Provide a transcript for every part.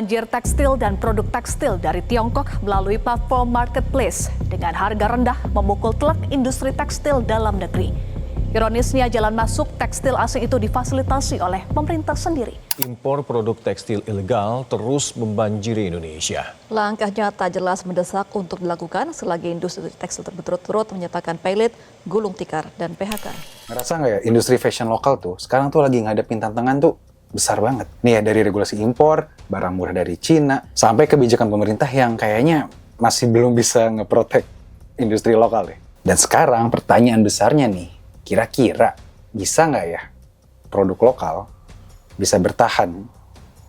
Banjir tekstil dan produk tekstil dari Tiongkok melalui platform marketplace dengan harga rendah memukul telak industri tekstil dalam negeri. Ironisnya jalan masuk tekstil asing itu difasilitasi oleh pemerintah sendiri. Impor produk tekstil ilegal terus membanjiri Indonesia. Langkahnya tak jelas mendesak untuk dilakukan selagi industri tekstil berturut-turut menyatakan pilot, gulung tikar, dan PHK. Ngerasa nggak ya industri fashion lokal tuh sekarang tuh lagi ngadepin tantangan tuh besar banget. Nih ya, dari regulasi impor, barang murah dari Cina, sampai kebijakan pemerintah yang kayaknya masih belum bisa ngeprotek industri lokal deh. Dan sekarang pertanyaan besarnya nih, kira-kira bisa nggak ya produk lokal bisa bertahan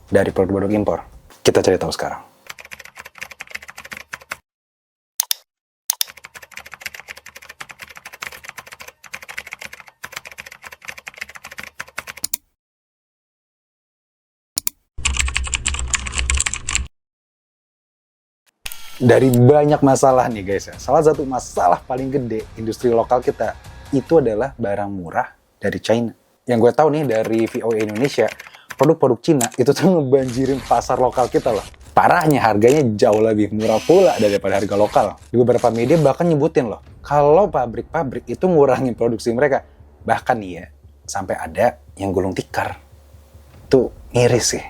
dari produk-produk impor? Kita cari tahu sekarang. Dari banyak masalah nih guys ya, salah satu masalah paling gede industri lokal kita itu adalah barang murah dari China. Yang gue tahu nih dari VOA Indonesia, produk-produk Cina itu tuh ngebanjirin pasar lokal kita loh. Parahnya harganya jauh lebih murah pula daripada harga lokal. Di beberapa media bahkan nyebutin loh, kalau pabrik-pabrik itu ngurangin produksi mereka. Bahkan nih ya, sampai ada yang gulung tikar. Tuh miris sih.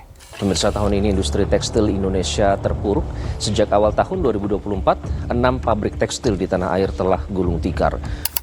Pemirsa, tahun ini industri tekstil Indonesia terpuruk. Sejak awal tahun 2024, 6 pabrik tekstil di tanah air telah gulung tikar.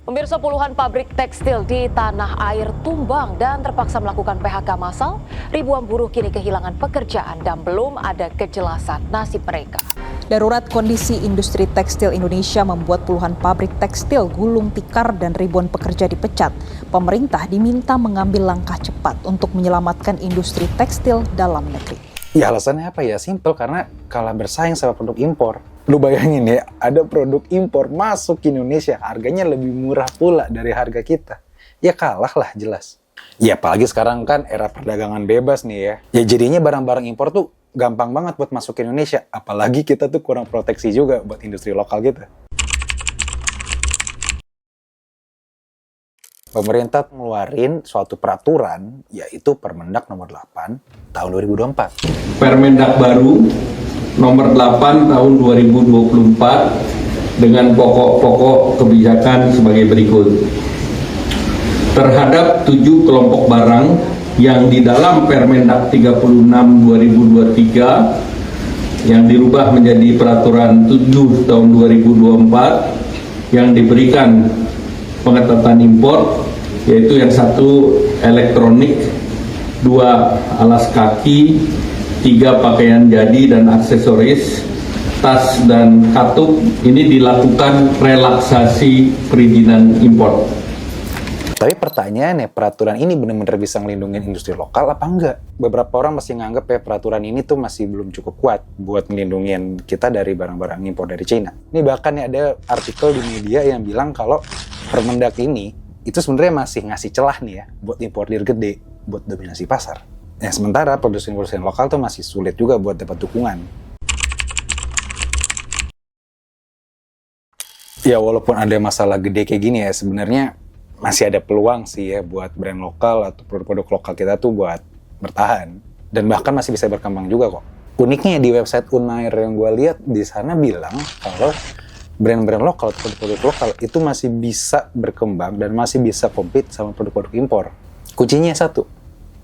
Pemirsa, puluhan pabrik tekstil di tanah air tumbang dan terpaksa melakukan PHK massal. Ribuan buruh kini kehilangan pekerjaan dan belum ada kejelasan nasib mereka. Darurat kondisi industri tekstil Indonesia membuat puluhan pabrik tekstil gulung tikar dan ribuan pekerja dipecat. Pemerintah diminta mengambil langkah cepat untuk menyelamatkan industri tekstil dalam negeri. Ya alasannya apa ya? Simple, karena kalah bersaing sama produk impor. Lu bayangin ya, ada produk impor masuk ke Indonesia, harganya lebih murah pula dari harga kita. Ya kalah lah jelas. Ya apalagi sekarang kan era perdagangan bebas nih ya. Ya jadinya barang-barang impor tuh gampang banget buat masuk ke Indonesia. Apalagi kita tuh kurang proteksi juga buat industri lokal kita. Pemerintah ngeluarin suatu peraturan, yaitu Permendak nomor 8 tahun 2024. Permendak baru nomor 8 tahun 2024 dengan pokok-pokok kebijakan sebagai berikut. Terhadap 7 kelompok barang yang di dalam Permendak 36 2023 yang dirubah menjadi peraturan 7 tahun 2024 yang diberikan pengetatan impor, yaitu yang satu elektronik, 2 alas kaki, 3 pakaian jadi dan aksesoris, tas dan katup. Ini dilakukan relaksasi perizinan impor. Tapi pertanyaannya, peraturan ini benar-benar bisa ngelindungin industri lokal apa enggak? Beberapa orang masih nganggap ya peraturan ini tuh masih belum cukup kuat buat ngelindungin kita dari barang-barang impor dari China. Ini bahkan ya ada artikel di media yang bilang kalau Permendak ini itu sebenarnya masih ngasih celah nih ya buat importir gede buat dominasi pasar. Ya sementara produsen-produsen lokal tuh masih sulit juga buat dapat dukungan. Ya walaupun ada masalah gede kayak gini ya, sebenarnya masih ada peluang sih ya buat brand lokal atau produk-produk lokal kita tuh buat bertahan. Dan bahkan masih bisa berkembang juga kok. Uniknya di website Unair yang gue lihat di sana bilang kalau brand-brand lokal atau produk-produk lokal itu masih bisa berkembang dan masih bisa compete sama produk-produk impor. Kuncinya satu,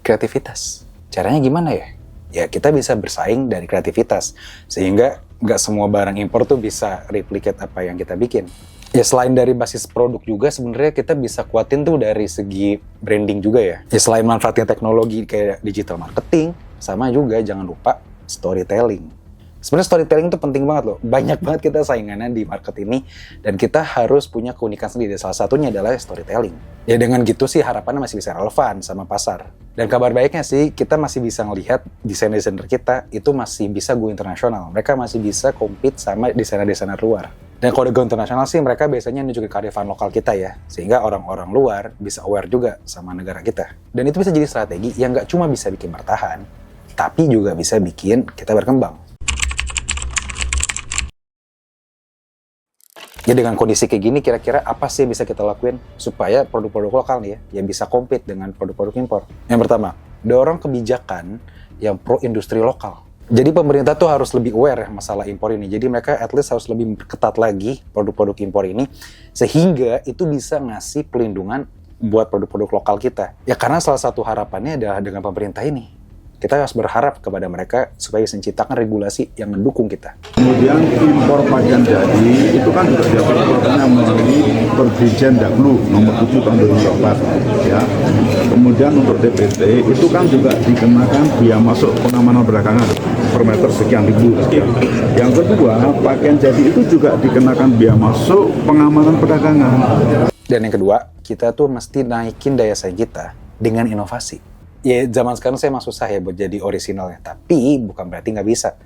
kreativitas. Caranya gimana ya? Ya kita bisa bersaing dari kreativitas. Sehingga nggak semua barang impor tuh bisa replicate apa yang kita bikin. Ya selain dari basis produk juga sebenarnya kita bisa kuatin tuh dari segi branding juga ya. Ya selain manfaatin teknologi kayak digital marketing, sama juga jangan lupa storytelling. Sebenarnya storytelling itu penting banget loh. Banyak banget kita saingannya di market ini dan kita harus punya keunikan sendiri. Salah satunya adalah storytelling. Ya dengan gitu sih harapannya masih bisa relevan sama pasar. Dan kabar baiknya sih kita masih bisa ngelihat desainer-desainer kita itu masih bisa go internasional. Mereka masih bisa compete sama desainer-desainer luar. Dan kalau udah go internasional sih mereka biasanya nunjukin kearifan lokal kita ya. Sehingga orang-orang luar bisa aware juga sama negara kita. Dan itu bisa jadi strategi yang nggak cuma bisa bikin bertahan, tapi juga bisa bikin kita berkembang. Ya dengan kondisi kayak gini kira-kira apa sih yang bisa kita lakuin supaya produk-produk lokal nih ya yang bisa compete dengan produk-produk impor? Yang pertama, dorong kebijakan yang pro industri lokal. Jadi pemerintah tuh harus lebih aware ya masalah impor ini. Jadi mereka at least harus lebih ketat lagi produk-produk impor ini, sehingga itu bisa ngasih pelindungan buat produk-produk lokal kita. Ya karena salah satu harapannya adalah dengan pemerintah ini. Kita harus berharap kepada mereka supaya bisa menciptakan regulasi yang mendukung kita. Kemudian impor pakaian jadi itu kan juga diaturnya melalui Perjanjian Daglu nomor 7 tahun 2004 ya. Kemudian untuk DPT itu kan juga dikenakan biaya masuk pengamanan perdagangan per meter sekian ribu ya. Yang kedua, pakaian jadi itu juga dikenakan biaya masuk pengamanan perdagangan. Dan yang kedua, kita tuh mesti naikin daya saing kita dengan inovasi. Ya zaman sekarang saya emang susah ya buat jadi orisinalnya, tapi bukan berarti nggak bisa.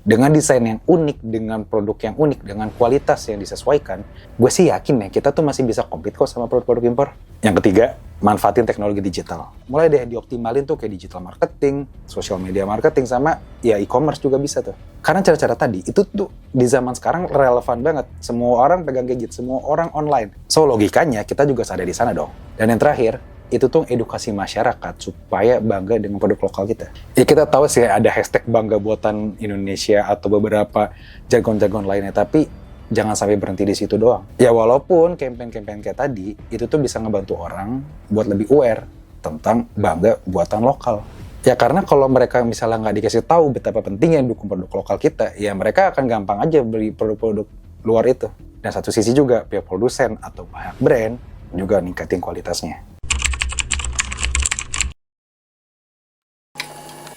Dengan desain yang unik, dengan produk yang unik, dengan kualitas yang disesuaikan, gue sih yakin ya kita tuh masih bisa compete kok sama produk-produk impor. Yang ketiga, manfaatin teknologi digital. Mulai deh dioptimalin tuh kayak digital marketing, social media marketing, sama ya e-commerce juga bisa tuh. Karena cara-cara tadi itu tuh di zaman sekarang relevan banget. Semua orang pegang gadget, semua orang online. So logikanya kita juga ada di sana dong. Dan yang terakhir, itu tuh edukasi masyarakat supaya bangga dengan produk lokal kita. Ya kita tahu sih ada hashtag bangga buatan Indonesia atau beberapa jargon-jargon lainnya, tapi jangan sampai berhenti di situ doang. Ya walaupun campaign-campaign kayak tadi, itu tuh bisa ngebantu orang buat lebih aware tentang bangga buatan lokal. Ya karena kalau mereka misalnya nggak dikasih tahu betapa pentingnya dukung produk lokal kita, ya mereka akan gampang aja beli produk-produk luar itu. Dan satu sisi juga pihak produsen atau pihak brand juga ningkatin kualitasnya.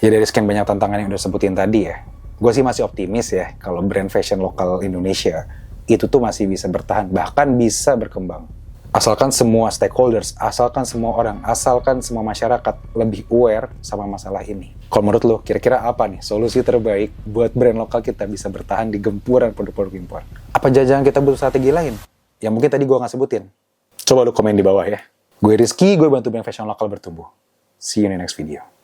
Ya dari sekian banyak tantangan yang udah sebutin tadi ya, gue sih masih optimis ya kalau brand fashion lokal Indonesia itu tuh masih bisa bertahan, bahkan bisa berkembang. Asalkan semua stakeholders, asalkan semua orang, asalkan semua masyarakat lebih aware sama masalah ini. Kalau menurut lo, kira-kira apa nih solusi terbaik buat brand lokal kita bisa bertahan di gempuran produk-produk impor? Apa jangan-jangan kita butuh strategi lain yang mungkin tadi gue nggak sebutin? Coba lo komen di bawah ya. Gue Rizky, gue bantu brand fashion lokal bertumbuh. See you in the next video.